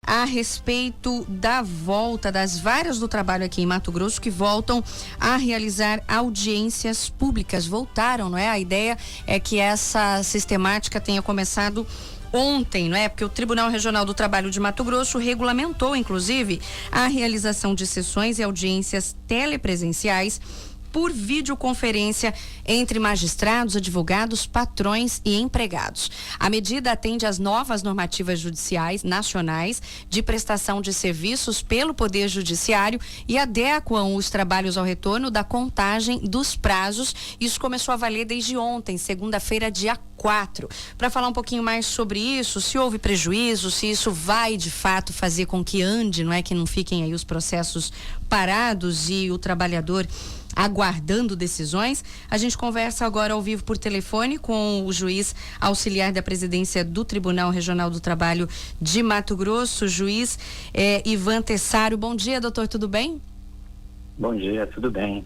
a respeito da volta das varas do trabalho aqui em Mato Grosso que voltam a realizar audiências públicas. Voltaram, não é? A ideia é que essa sistemática tenha começado ontem, não é? Porque o Tribunal Regional do Trabalho de Mato Grosso regulamentou, inclusive, a realização de sessões e audiências telepresenciais por videoconferência entre magistrados, advogados, patrões e empregados. A medida atende às novas normativas judiciais nacionais de prestação de serviços pelo Poder Judiciário e adequam os trabalhos ao retorno da contagem dos prazos. Isso começou a valer desde ontem, segunda-feira, dia 4. Para falar um pouquinho mais sobre isso, se houve prejuízo, se isso vai de fato fazer com que ande, não é, que não fiquem aí os processos parados e o trabalhador aguardando decisões. A gente conversa agora ao vivo por telefone com o juiz auxiliar da presidência do Tribunal Regional do Trabalho de Mato Grosso, juiz Ivan Tessaro. Bom dia, doutor, tudo bem? Bom dia, tudo bem.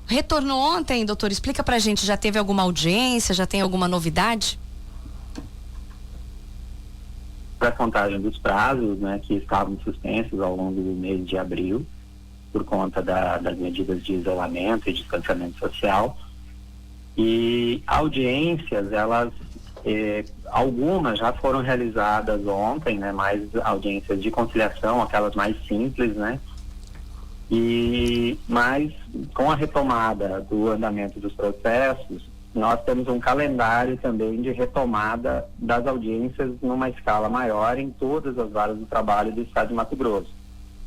Retornou ontem, doutor, explica pra gente, já teve alguma audiência, já tem alguma novidade? Para a contagem dos prazos, né, que estavam suspensos ao longo do mês de abril, por conta das medidas de isolamento e distanciamento social. E audiências, elas, algumas já foram realizadas ontem, né, mais audiências de conciliação, aquelas mais simples, né, mas com a retomada do andamento dos processos, nós temos um calendário também de retomada das audiências numa escala maior em todas as varas do trabalho do Estado de Mato Grosso.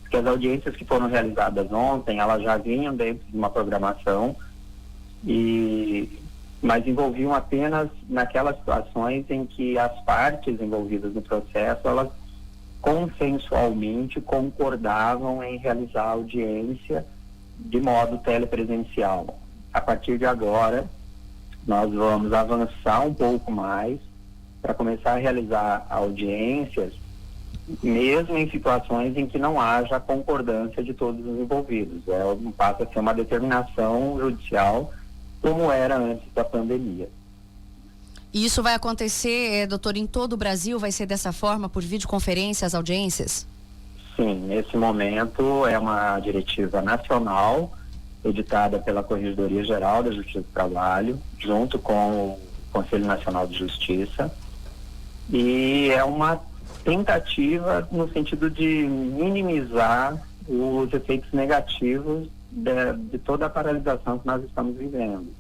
Porque as audiências que foram realizadas ontem, elas já vinham dentro de uma programação, mas envolviam apenas naquelas situações em que as partes envolvidas no processo, elas consensualmente concordavam em realizar a audiência de modo telepresencial. A partir de agora, nós vamos avançar um pouco mais para começar a realizar audiências mesmo em situações em que não haja concordância de todos os envolvidos. Passa a ser uma determinação judicial como era antes da pandemia. E isso vai acontecer, doutor, em todo o Brasil? Vai ser dessa forma, por videoconferência, as audiências? Sim, nesse momento é uma diretiva nacional editada pela Corregedoria Geral da Justiça do Trabalho, junto com o Conselho Nacional de Justiça, e é uma tentativa no sentido de minimizar os efeitos negativos de toda a paralisação que nós estamos vivendo.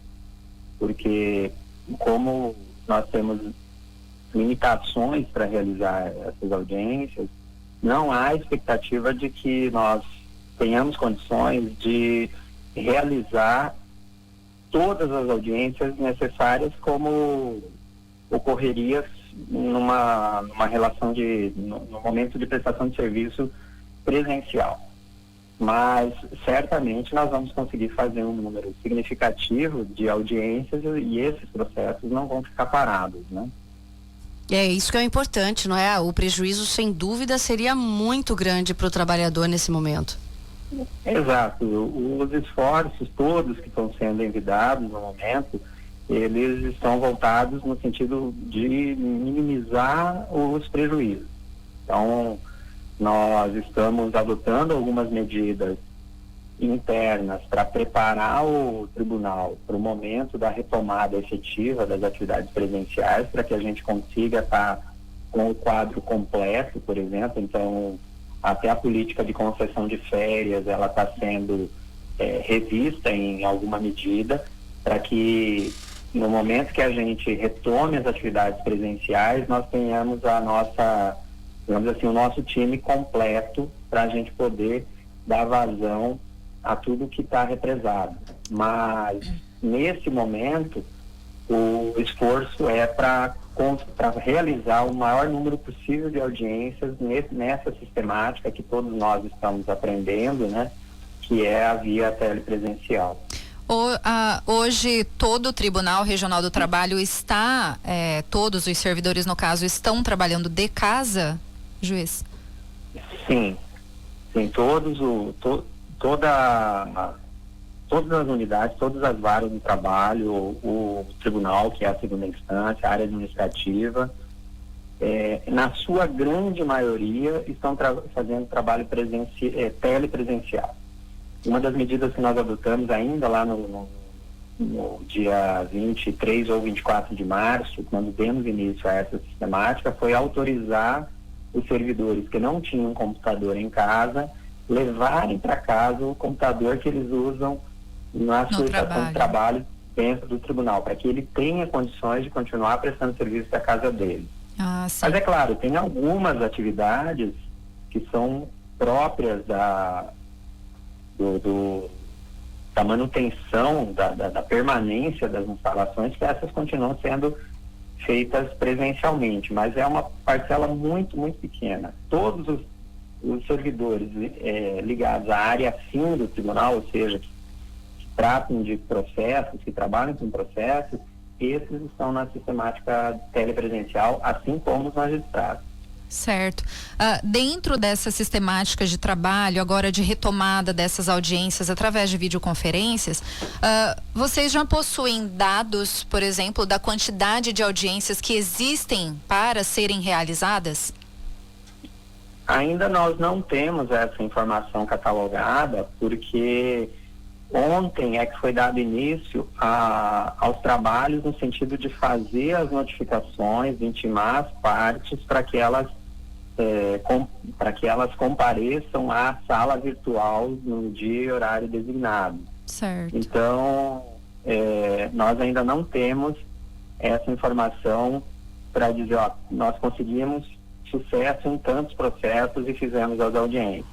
Porque como nós temos limitações para realizar essas audiências, não há expectativa de que nós tenhamos condições de realizar todas as audiências necessárias como ocorreria numa relação no momento de prestação de serviço presencial. Mas certamente nós vamos conseguir fazer um número significativo de audiências e esses processos não vão ficar parados, né? É isso que é importante, não é? O prejuízo, sem dúvida, seria muito grande para o trabalhador nesse momento. Exato. Os esforços todos que estão sendo envidados no momento, eles estão voltados no sentido de minimizar os prejuízos. Então, nós estamos adotando algumas medidas internas para preparar o tribunal para o momento da retomada efetiva das atividades presenciais, para que a gente consiga estar com o quadro completo, por exemplo. Então, até a política de concessão de férias, ela está sendo revista em alguma medida, para que no momento que a gente retome as atividades presenciais, nós tenhamos a nossa, digamos assim, o nosso time completo para a gente poder dar vazão a tudo que está represado. Mas, nesse momento, o esforço é para realizar o maior número possível de audiências nessa sistemática que todos nós estamos aprendendo, né? Que é a via telepresencial. Hoje todo o Tribunal Regional do Trabalho está, todos os servidores no caso, estão trabalhando de casa, juiz? Sim, todas as unidades, todas as varas do trabalho, o tribunal, que é a segunda instância, a área administrativa na sua grande maioria, estão fazendo trabalho telepresencial. Uma das medidas que nós adotamos ainda lá no dia 23 ou 24 de março, quando demos início a essa sistemática, foi autorizar os servidores que não tinham computador em casa levarem para casa o computador que eles usam na sua estação de trabalho dentro do tribunal, para que ele tenha condições de continuar prestando serviço da casa dele. Mas é claro, tem algumas atividades que são próprias da manutenção, da permanência das instalações, que essas continuam sendo feitas presencialmente, mas é uma parcela muito, muito pequena. Todos os servidores ligados à área fim do tribunal, ou seja, que tratam de processos, que trabalham com processos, esses estão na sistemática telepresencial, assim como os magistrados. Certo. Dentro dessa sistemática de trabalho, agora de retomada dessas audiências através de videoconferências, vocês já possuem dados, por exemplo, da quantidade de audiências que existem para serem realizadas? Ainda nós não temos essa informação catalogada, porque ontem é que foi dado início aos trabalhos no sentido de fazer as notificações, intimar as partes para que elas compareçam à sala virtual no dia e horário designado. Certo. Então, nós ainda não temos essa informação para dizer, nós conseguimos sucesso em tantos processos e fizemos as audiências.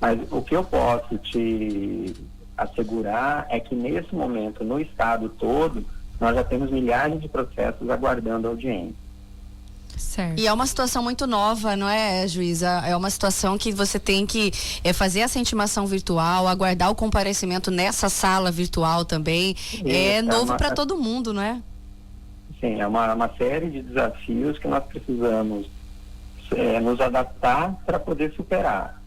Mas o que eu posso te assegurar é que nesse momento, no estado todo, nós já temos milhares de processos aguardando audiência. Certo. E é uma situação muito nova, não é, juíza? É uma situação que você tem que fazer essa intimação virtual, aguardar o comparecimento nessa sala virtual também. É novo para todo mundo, não é? Sim, é uma série de desafios que nós precisamos nos adaptar para poder superar.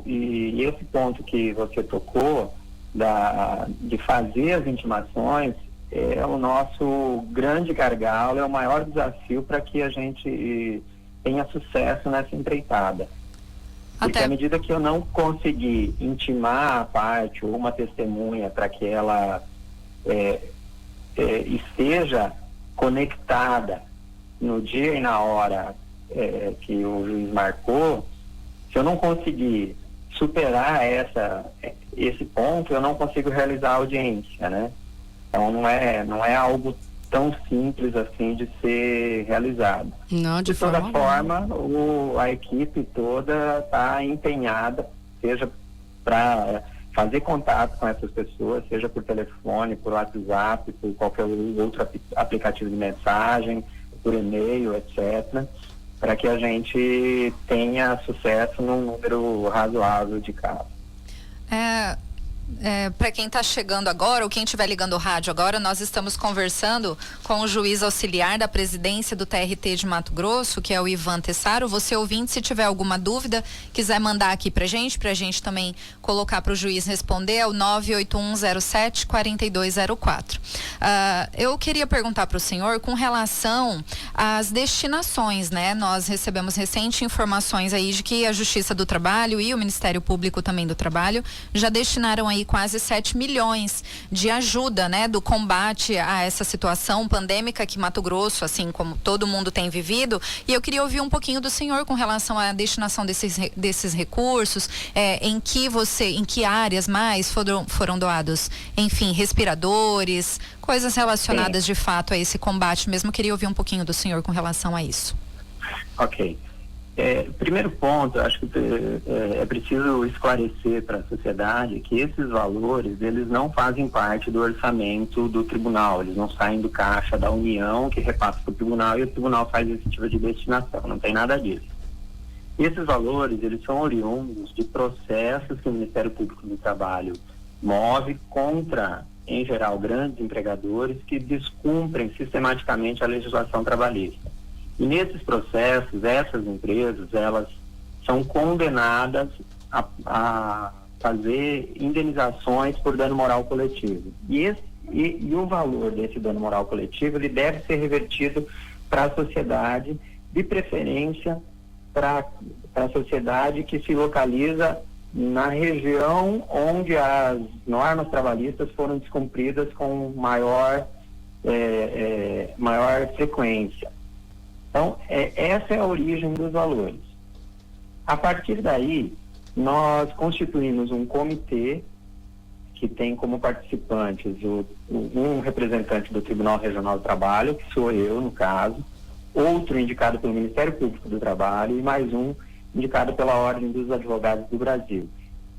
E esse ponto que você tocou, de fazer as intimações, é o nosso grande gargalo, é o maior desafio para que a gente tenha sucesso nessa empreitada. Porque à medida que eu não conseguir intimar a parte ou uma testemunha para que ela esteja conectada no dia e na hora que o juiz marcou, se eu não conseguir superar esse ponto, eu não consigo realizar a audiência, né? Então não é algo tão simples assim de ser realizado. Não, de toda forma, a equipe toda está empenhada, seja para fazer contato com essas pessoas, seja por telefone, por WhatsApp, por qualquer outro aplicativo de mensagem, por e-mail, etc., para que a gente tenha sucesso num número razoável de casos. Para quem está chegando agora, ou quem estiver ligando o rádio agora, nós estamos conversando com o juiz auxiliar da presidência do TRT de Mato Grosso, que é o Ivan Tessaro. Você, ouvinte, se tiver alguma dúvida, quiser mandar aqui pra gente também colocar para o juiz responder, é o 98107-4204. Eu queria perguntar para o senhor com relação às destinações, né? Nós recebemos recente informações aí de que a Justiça do Trabalho e o Ministério Público também do Trabalho já destinaram aí quase 7 milhões de ajuda, né, do combate a essa situação pandêmica que Mato Grosso, assim como todo mundo tem vivido. E eu queria ouvir um pouquinho do senhor com relação à destinação desses recursos, em que áreas mais foram doados, enfim, respiradores, coisas relacionadas de fato a esse combate mesmo. Queria ouvir um pouquinho do senhor com relação a isso. Ok. Primeiro ponto, acho que é preciso esclarecer para a sociedade que esses valores, eles não fazem parte do orçamento do tribunal, eles não saem do caixa da União que repassa para o tribunal e o tribunal faz esse tipo de destinação, não tem nada disso. Esses valores, eles são oriundos de processos que o Ministério Público do Trabalho move contra, em geral, grandes empregadores que descumprem sistematicamente a legislação trabalhista. E nesses processos, essas empresas, elas são condenadas a fazer indenizações por dano moral coletivo. E o valor desse dano moral coletivo, ele deve ser revertido para a sociedade de preferência para a sociedade que se localiza na região onde as normas trabalhistas foram descumpridas com maior frequência. Então, essa é a origem dos valores. A partir daí, nós constituímos um comitê que tem como participantes um representante do Tribunal Regional do Trabalho, que sou eu, no caso, outro indicado pelo Ministério Público do Trabalho e mais um indicado pela Ordem dos Advogados do Brasil.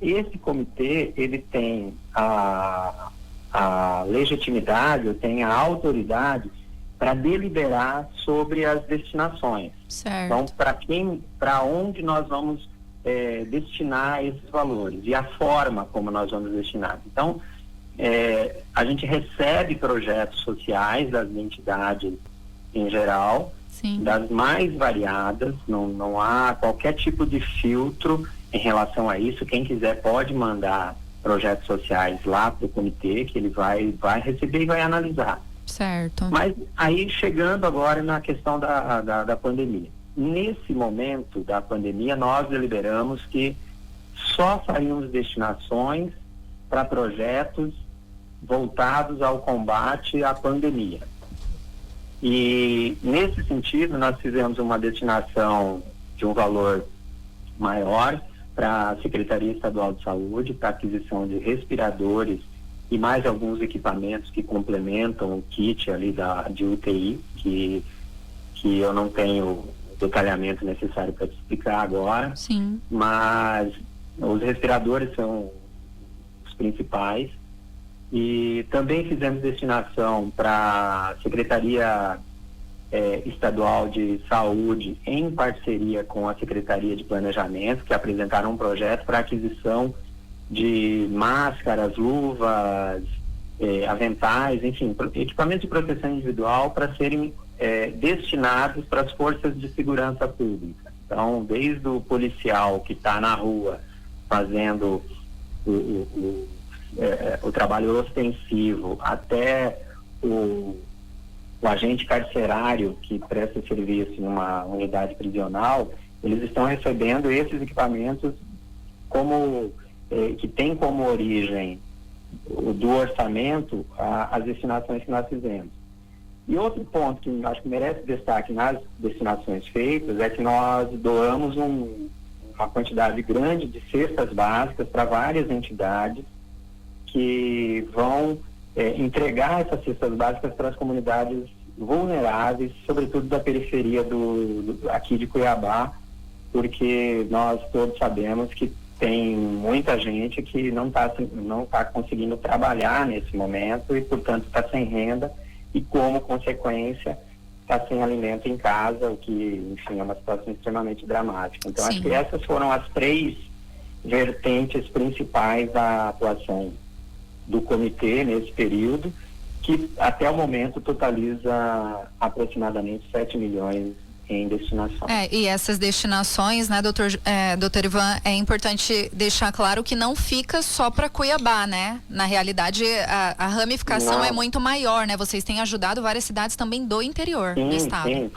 Esse comitê, ele tem a legitimidade, tem a autoridade para deliberar sobre as destinações. Certo. Então, para onde nós vamos destinar esses valores e a forma como nós vamos destinar. Então, a gente recebe projetos sociais das entidades em geral, sim, das mais variadas, não há qualquer tipo de filtro em relação a isso. Quem quiser pode mandar projetos sociais lá para o comitê, que ele vai receber e vai analisar. Certo. Mas aí, chegando agora na questão da pandemia. Nesse momento da pandemia, nós deliberamos que só faríamos destinações para projetos voltados ao combate à pandemia. E, nesse sentido, nós fizemos uma destinação de um valor maior para a Secretaria Estadual de Saúde, para aquisição de respiradores e mais alguns equipamentos que complementam o kit ali de UTI, que eu não tenho o detalhamento necessário para te explicar agora. Sim. Mas os respiradores são os principais. E também fizemos destinação para a Secretaria Estadual de Saúde, em parceria com a Secretaria de Planejamento, que apresentaram um projeto para aquisição de máscaras, luvas, aventais, enfim, equipamentos de proteção individual para serem destinados para as forças de segurança pública. Então, desde o policial que está na rua fazendo o trabalho ostensivo, até o agente carcerário que presta serviço numa unidade prisional, eles estão recebendo esses equipamentos que tem como origem do orçamento as destinações que nós fizemos. E outro ponto que acho que merece destaque nas destinações feitas é que nós doamos uma quantidade grande de cestas básicas para várias entidades que vão entregar essas cestas básicas para as comunidades vulneráveis, sobretudo da periferia aqui de Cuiabá, porque nós todos sabemos que tem muita gente que não tá conseguindo trabalhar nesse momento e, portanto, está sem renda e, como consequência, está sem alimento em casa, o que, enfim, é uma situação extremamente dramática. Então, sim, acho que essas foram as 3 vertentes principais da atuação do comitê nesse período, que até o momento totaliza aproximadamente 7 milhões em destinações. E essas destinações, né, doutor Ivan, é importante deixar claro que não fica só para Cuiabá, né? Na realidade, a ramificação não. É muito maior, né? Vocês têm ajudado várias cidades também do interior do estado. Sim,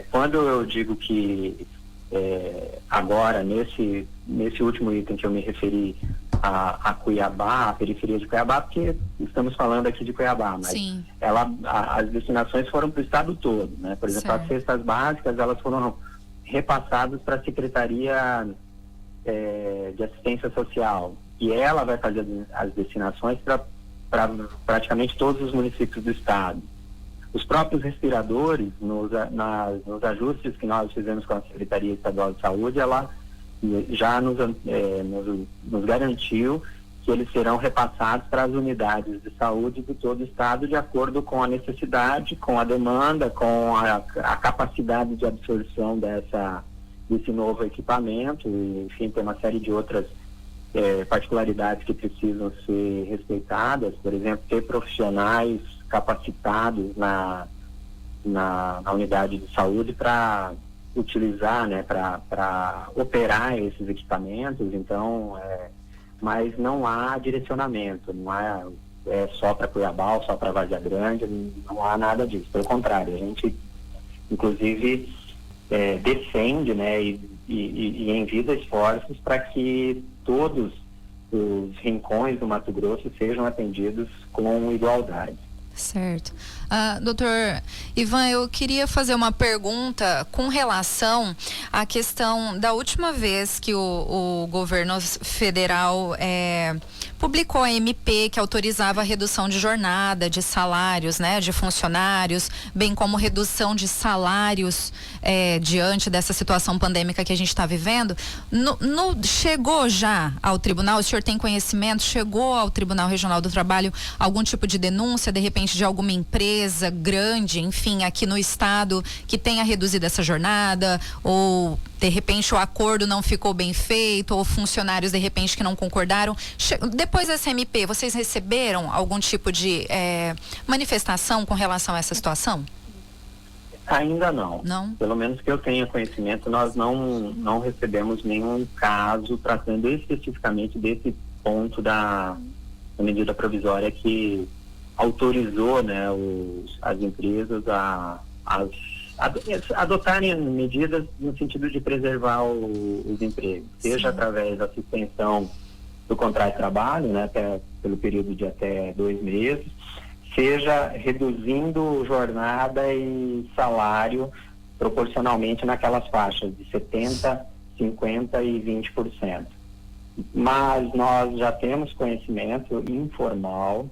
quando eu digo que agora, nesse último item que eu me referi a Cuiabá, a periferia de Cuiabá, porque estamos falando aqui de Cuiabá, mas sim, as destinações foram para o estado todo, né? Por exemplo, certo. As cestas básicas, elas foram repassadas para a Secretaria de Assistência Social, e ela vai fazer as destinações para praticamente todos os municípios do estado. Os próprios respiradores, nos ajustes que nós fizemos com a Secretaria Estadual de Saúde, ela já nos garantiu que eles serão repassados para as unidades de saúde de todo o estado, de acordo com a necessidade, com a demanda, com a capacidade de absorção desse novo equipamento. E, enfim, tem uma série de outras particularidades que precisam ser respeitadas. Por exemplo, ter profissionais capacitados na unidade de saúde para utilizar, né, para operar esses equipamentos. Então, mas não há direcionamento, não há só para Cuiabá ou só para Várzea Grande, não há nada disso. Pelo contrário, a gente, inclusive, defende, né, e envia esforços para que todos os rincões do Mato Grosso sejam atendidos com igualdade. Certo. Doutor Ivan, eu queria fazer uma pergunta com relação à questão da última vez que o governo federal publicou a MP que autorizava a redução de jornada, de salários, né, de funcionários, bem como redução de salários diante dessa situação pandêmica que a gente está vivendo. Chegou já ao tribunal, o senhor tem conhecimento, chegou ao Tribunal Regional do Trabalho algum tipo de denúncia, de repente, de alguma empresa grande, enfim, aqui no estado, que tenha reduzido essa jornada, ou de repente o acordo não ficou bem feito, ou funcionários de repente que não concordaram? Depois dessa MP, vocês receberam algum tipo de manifestação com relação a essa situação? Ainda não. Não? Pelo menos que eu tenha conhecimento, nós não recebemos nenhum caso tratando especificamente desse ponto da medida provisória que autorizou, né, as empresas a adotarem medidas no sentido de preservar os empregos, seja através da suspensão do contrato de trabalho, né, pelo período de até 2 meses, seja reduzindo jornada e salário proporcionalmente naquelas faixas de 70%, 50% e 20%. Mas nós já temos conhecimento informal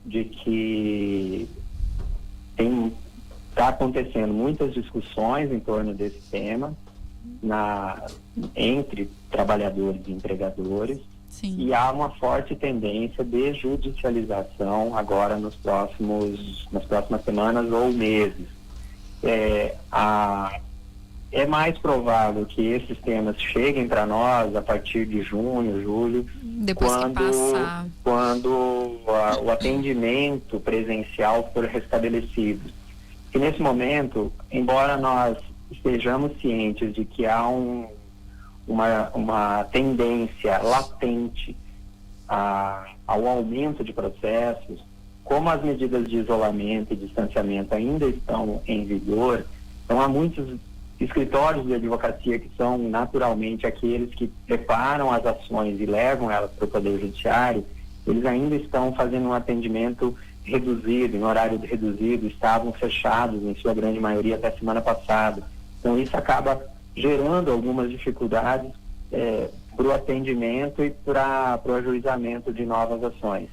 de que está acontecendo muitas discussões em torno desse tema entre trabalhadores e empregadores. Sim. E há uma forte tendência de judicialização agora nas próximas semanas ou meses. É mais provável que esses temas cheguem para nós a partir de junho, julho, depois quando o atendimento presencial for restabelecido. E nesse momento, embora nós estejamos cientes de que há uma tendência latente ao aumento de processos, como as medidas de isolamento e distanciamento ainda estão em vigor, então há muitos escritórios de advocacia que são naturalmente aqueles que preparam as ações e levam elas para o Poder Judiciário, eles ainda estão fazendo um atendimento reduzido, em horário reduzido, estavam fechados em sua grande maioria até semana passada. Então isso acaba gerando algumas dificuldades para o atendimento e para o ajuizamento de novas ações.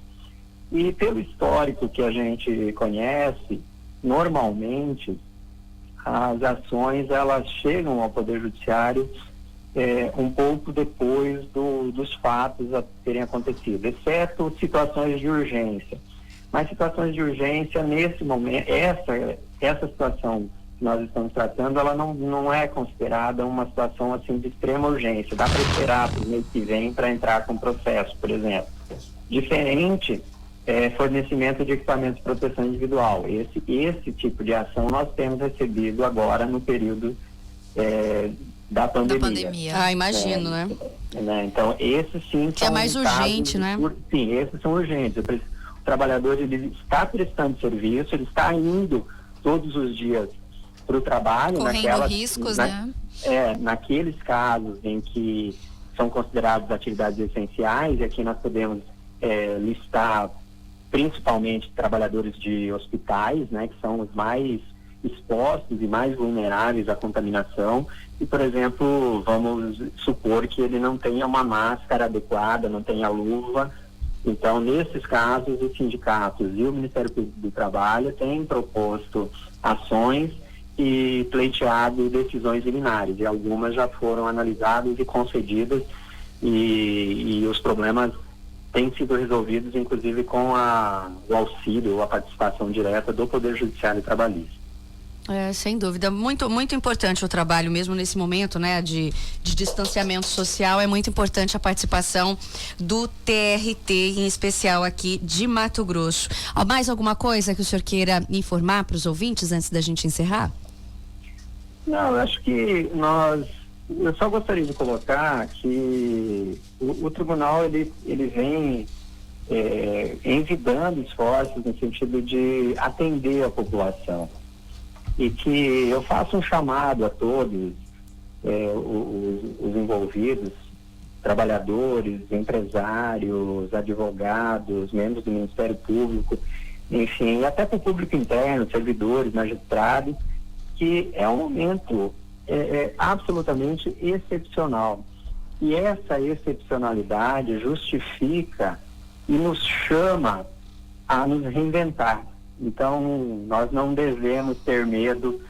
E pelo histórico que a gente conhece, normalmente as ações elas chegam ao Poder Judiciário um pouco depois dos fatos a terem acontecido, exceto situações de urgência. Mas situações de urgência, nesse momento, essa situação que nós estamos tratando, ela não é considerada uma situação assim de extrema urgência. Dá para esperar para o mês que vem para entrar com processo, por exemplo. Diferente fornecimento de equipamentos de proteção individual. Esse tipo de ação nós temos recebido agora no período da pandemia. Imagino, né? Então, esses sim que é mais urgente, né? Sim, esses são urgentes. O trabalhador ele está prestando serviço, ele está indo todos os dias para o trabalho. Correndo riscos, né? Naqueles casos em que são considerados atividades essenciais, e aqui nós podemos listar principalmente trabalhadores de hospitais, né, que são os mais expostos e mais vulneráveis à contaminação. E, por exemplo, vamos supor que ele não tenha uma máscara adequada, não tenha luva. Então, nesses casos, os sindicatos e o Ministério Público do Trabalho têm proposto ações e pleiteado decisões liminares, e algumas já foram analisadas e concedidas, e os problemas têm sido resolvidos, inclusive com o auxílio ou a participação direta do Poder Judiciário Trabalhista. Sem dúvida, muito, muito importante o trabalho mesmo nesse momento, né, de distanciamento social. É muito importante a participação do TRT, em especial aqui de Mato Grosso. Mais alguma coisa que o senhor queira informar para os ouvintes antes da gente encerrar? Não, eu acho que eu só gostaria de colocar que o tribunal ele vem envidando esforços no sentido de atender a população. e que eu faço um chamado a todos os envolvidos, trabalhadores, empresários, advogados, membros do Ministério Público, enfim, e até para o público interno, servidores, magistrados, que é um momento absolutamente excepcional. E essa excepcionalidade justifica e nos chama a nos reinventar. Então, nós não devemos ter medo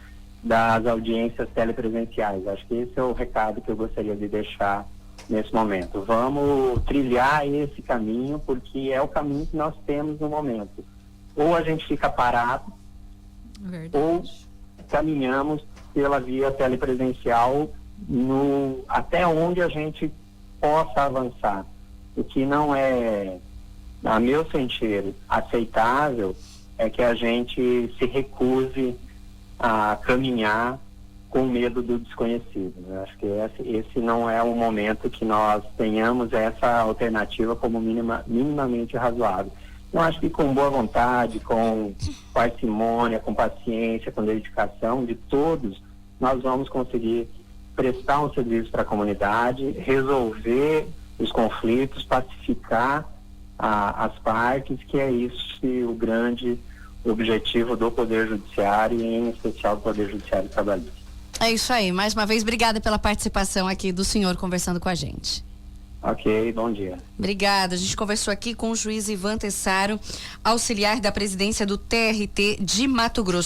das audiências telepresenciais. Acho que esse é o recado que eu gostaria de deixar nesse momento. Vamos trilhar esse caminho, porque é o caminho que nós temos no momento. Ou a gente fica parado, ou caminhamos pela via telepresencial até onde a gente possa avançar. O que não é, a meu sentir, aceitável é que a gente se recuse a caminhar com medo do desconhecido. Eu acho que esse não é o momento que nós tenhamos essa alternativa como minimamente razoável. Eu acho que com boa vontade, com parcimônia, com paciência, com dedicação de todos, nós vamos conseguir prestar um serviço para a comunidade, resolver os conflitos, pacificar as partes, que é isso o grande objetivo do Poder Judiciário e em especial do Poder Judiciário Trabalhista. É isso aí. Mais uma vez, obrigada pela participação aqui do senhor conversando com a gente. Ok, bom dia. Obrigada. A gente conversou aqui com o juiz Ivan Tessaro, auxiliar da presidência do TRT de Mato Grosso.